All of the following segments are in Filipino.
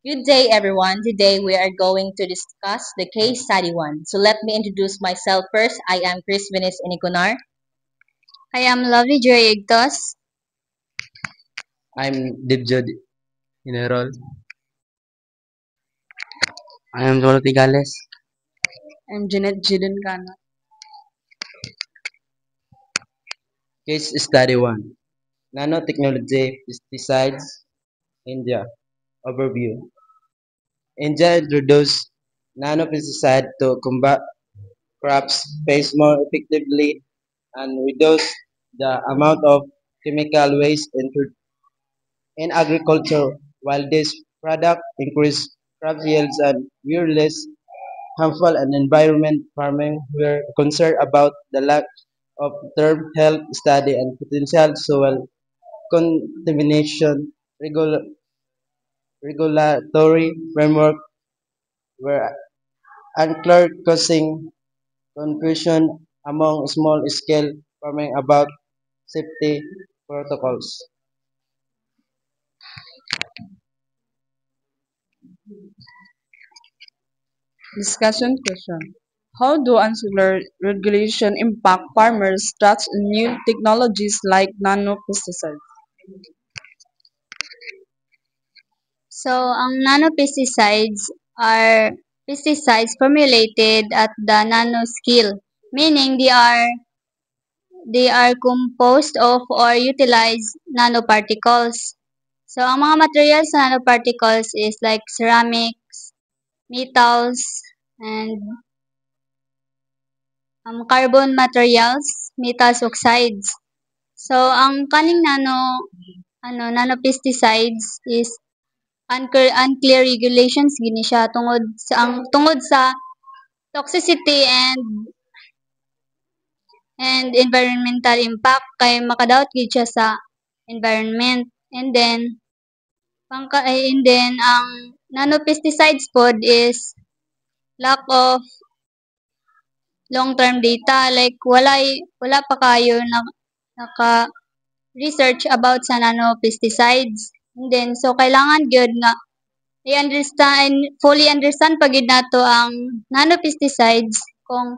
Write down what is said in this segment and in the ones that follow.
Good day, everyone. Today we are going to discuss the case study one. So let me introduce myself first. I am Chris Venice Iniconar. I am Lovely Joy Igtos. I'm Dibjod Inerol. I am Dorothy Gales. I'm Janet Jillian Gana. Case Study 1. Nanotechnology Pesticides India. Overview. India introduced nanopesticide to combat crops pests more effectively and reduce the amount of chemical waste in agriculture. While this product increased crop yields and were less harmful and environment farming were concerned about the lack of term health study and potential soil contamination regulatory framework were unclear, causing confusion among small scale farming about safety protocols. Discussion question. How do ancillary regulation impact farmers touch on new technologies like nanopesticides? So, ang nanopesticides are pesticides formulated at the nanoscale, meaning they are composed of or utilize nanoparticles. So, ang mga materials sa nanoparticles is like ceramics, metals, and carbon materials, metals oxides. So, ang kaning nanopesticides is unclear regulations gini siya tungod sa toxicity and environmental impact kay makadaot gid siya sa environment. And then ang nanopesticides pod is lack of long-term data, like wala pa kayo na naka research about sa nanopesticides. And then so kailangan gyud nga i-understand, fully understand pa gyud nato ang nanopesticides kung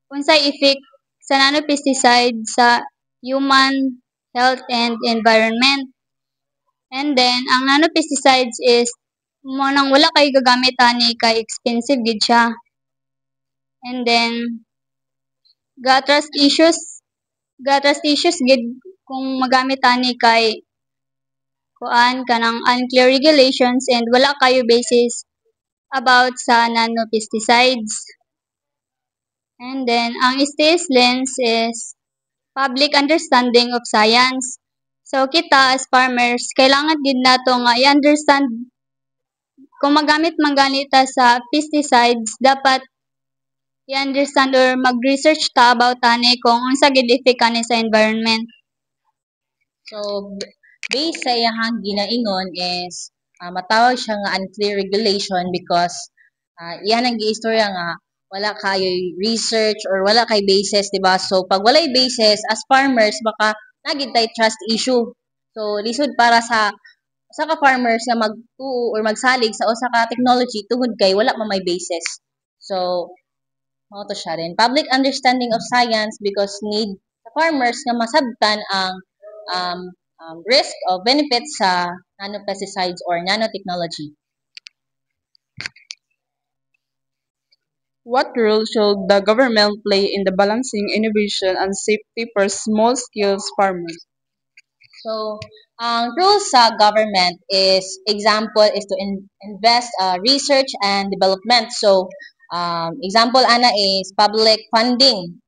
unsay effect sa nanopesticide sa human health and environment. And then ang nanopesticides is mo nang wala kay gagamit ani kay expensive gid siya. And then ga trust issues gid kung magamit ani kay kuan kanang unclear regulations and wala kayo basis about sa nanopesticides. And then ang STS lens is public understanding of science. So kita as farmers kailangan din nato nga i-understand kung magamit man ganita sa pesticides, dapat i-understand or mag-research ta about ani kung unsa gid effect ani sa environment. So, based sa iyahang ginaingon is matawag siya nga unclear regulation because iyan ang giistorya nga wala kayo research or wala kay basis, di ba? So, pag walay basis, as farmers, baka nagid tay trust issue. So, lisod para sa ka farmers nga magtuo or magsalig sa usa ka technology tungod kay wala man may basis. So, mao to siya rin. Public understanding of science because need sa farmers nga masabtan ang um, risk of benefits sa nanopesticides or nanotechnology. What role should the government play in the balancing innovation and safety for small-scale farmers? So, ang rules sa government is, example is to invest research and development. So, example ana is public funding.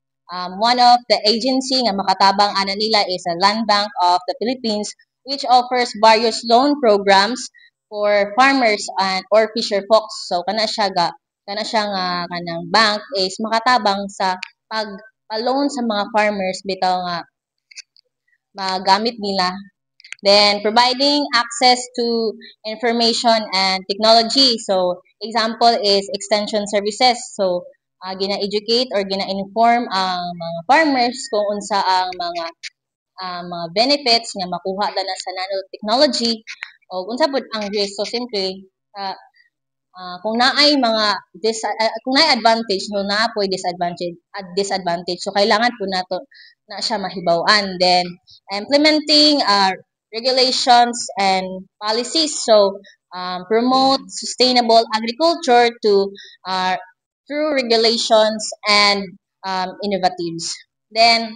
One of the agency nga makatabang ana nila is a Land Bank of the Philippines, which offers various loan programs for farmers and or fisher folks. So kana siya nga kanang bank is makatabang sa pag-loan sa mga farmers bitaw nga magamit nila. Then, providing access to information and technology. So, example is extension services. So, gina-educate or gina-inform ang mga farmers kung unsa ang mga benefits nga makuha na sa nanotechnology o unsa pud ang risk. So, simply, kung naay mga kung naay advantage no na po disadvantage so kailangan po nato na siya mahibaw-an then implementing regulations and policies so promote sustainable agriculture to through regulations and innovatives then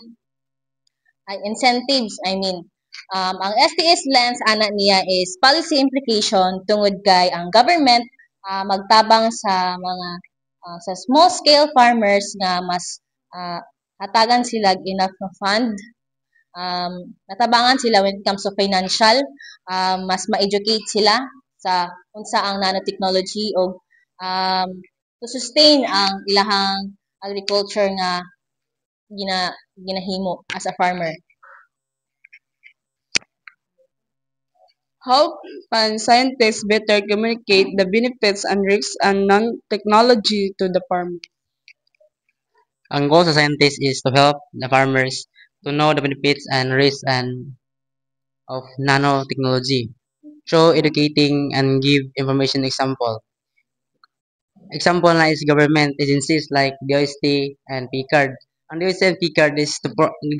incentives I mean ang STS lens ana niya is policy implication tungod kay ang government magtabang sa mga sa small scale farmers nga mas hatagan sila enough na fund natabangan sila when it comes to financial mas ma-educate sila sa unsa ang nanotechnology o to sustain ang ilahang agriculture nga ginahimo as a farmer. How can scientists better communicate the benefits and risks and non-technology to the farmer? Ang goal sa scientists is to help the farmers to know the benefits and risks and of nanotechnology through educating and give information example. Example na is government agencies like DOST and PCARD. Ang DOST and PCARD is to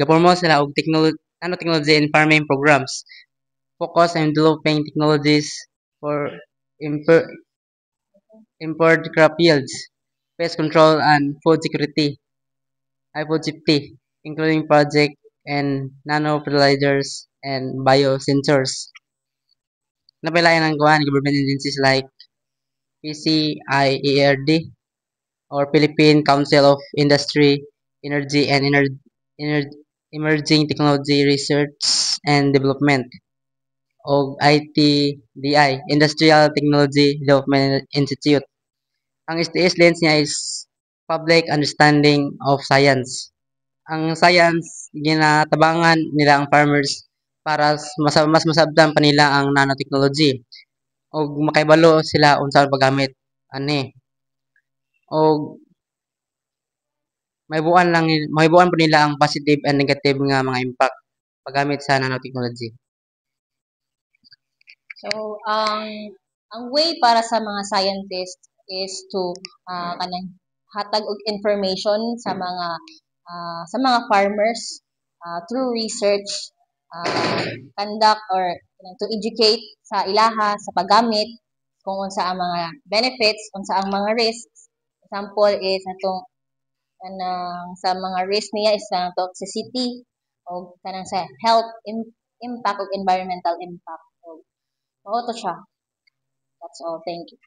promote sila og nanotechnology and farming programs. Focus on developing technologies for improved crop yields, pest control and food security, high food safety, including project and nano fertilizers and biosensors. Napilayan ang gawan government agencies like PCIERD or Philippine Council of Industry, Energy and Emerging Technology Research and Development o ITDI, Industrial Technology Development Institute. Ang STS lens niya is Public Understanding of Science. Ang science, ginatabangan nila ang farmers para mas masabtan pa nila ang nanotechnology o makaibalo sila unsa paggamit ani o mahibuan po nila ang positive and negative nga mga impact paggamit sa nanotechnology. So, ang way para sa mga scientists is to kanang hatag og information sa mga farmers through research, conduct or to educate sa ilaha sa paggamit kung unsa ang mga benefits, unsa ang mga risks. Example is atong kanang sa mga risk niya is ang toxicity o kanang sa health impact o environmental impact. So, mao to siya. That's all. Thank you.